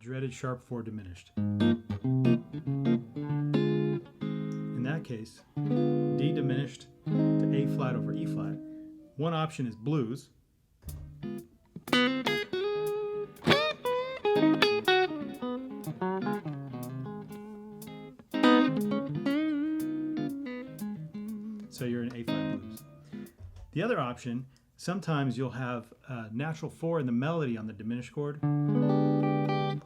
dreaded sharp 4 diminished. In that case, D diminished to A flat over E flat. One option is blues. So you're in A flat blues. The other option, sometimes you'll have a natural 4 in the melody on the diminished chord,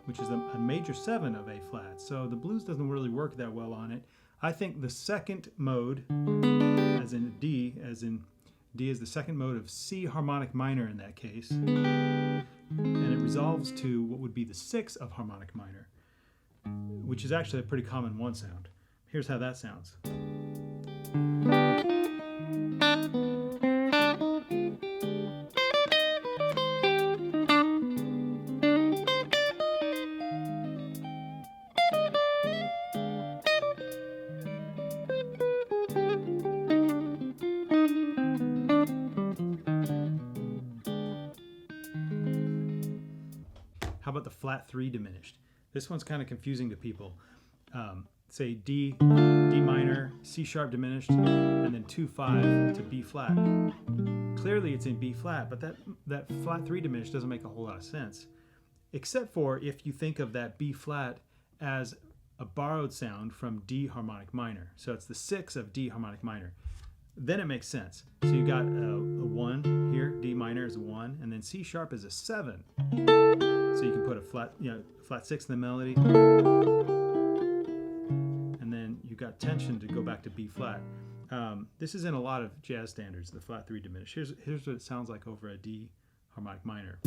which is a major 7 of A flat. So the blues doesn't really work that well on it. I think the second mode, as in D is the second mode of C harmonic minor in that case, and it resolves to what would be the 6 of harmonic minor, which is actually a pretty common 1 sound. Here's how that sounds. How about the flat 3 diminished? This one's kind of confusing to people. Say D minor, C sharp diminished, and then 2-5 to B flat. Clearly it's in B flat, but that flat 3 diminished doesn't make a whole lot of sense, except for if you think of that B flat as a borrowed sound from D harmonic minor. So it's the 6 of D harmonic minor. Then it makes sense. So you got a 1 here, D minor is a 1, and then C sharp is a 7. So you can put a flat 6 in the melody, and then you got tension to go back to B flat. This is in a lot of jazz standards, the flat 3 diminished. Here's what it sounds like over a D harmonic minor.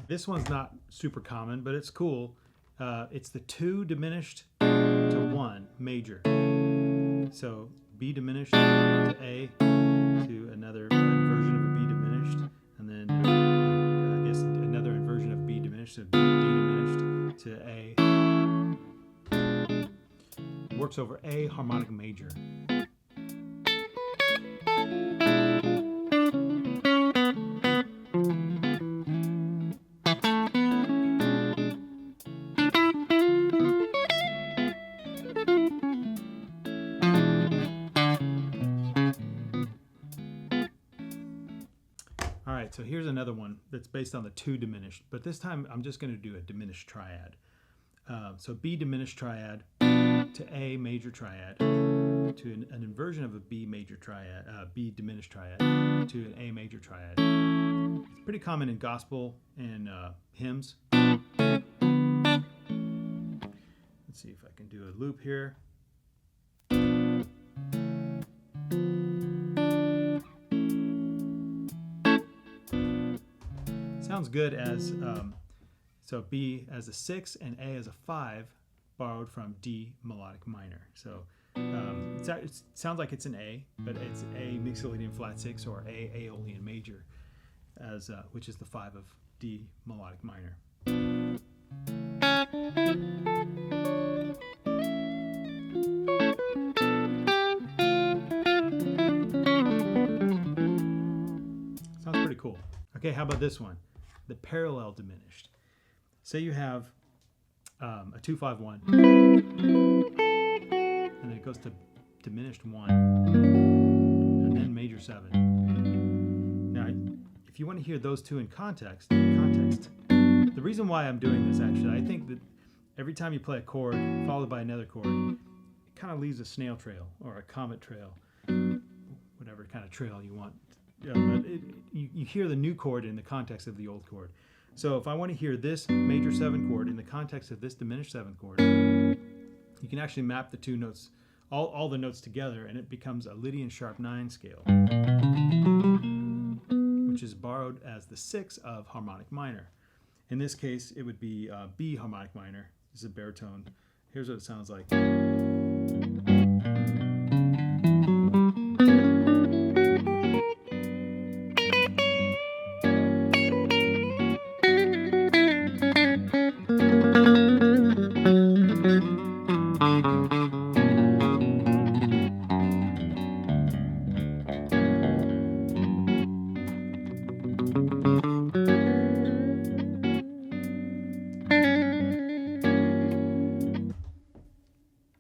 This one's not super common, but it's cool. It's the 2 diminished to 1 major. So B diminished to A to another inversion of a B diminished, and then I guess another inversion of B diminished, so D diminished to A. Works over A harmonic major. All right, so here's another one that's based on the 2 diminished, but this time I'm just going to do a diminished triad. So B diminished triad to A major triad to an inversion of a B major triad, B diminished triad to an A major triad. It's pretty common in gospel and hymns. Let's see if I can do a loop here. Sounds good as so B as a 6 and A as a 5, borrowed from D melodic minor. So it sounds like it's an A, but it's A mixolydian flat 6 or A aeolian major, as which is the 5 of D melodic minor. Sounds pretty cool. Okay, how about this one? The parallel diminished. Say you have a 2-5-1, and then it goes to diminished 1, and then major 7. Now, if you want to hear those two in context, the reason why I'm doing this actually, I think that every time you play a chord followed by another chord, it kind of leaves a snail trail or a comet trail, whatever kind of trail you want. But you hear the new chord in the context of the old chord. So if I want to hear this major 7 chord in the context of this diminished 7 chord, you can actually map the two notes, all the notes together, and it becomes a Lydian sharp 9 scale, which is borrowed as the 6 of harmonic minor. In this case, it would be B harmonic minor. This is a baritone, Here's what it sounds like.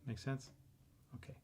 Make sense? Okay.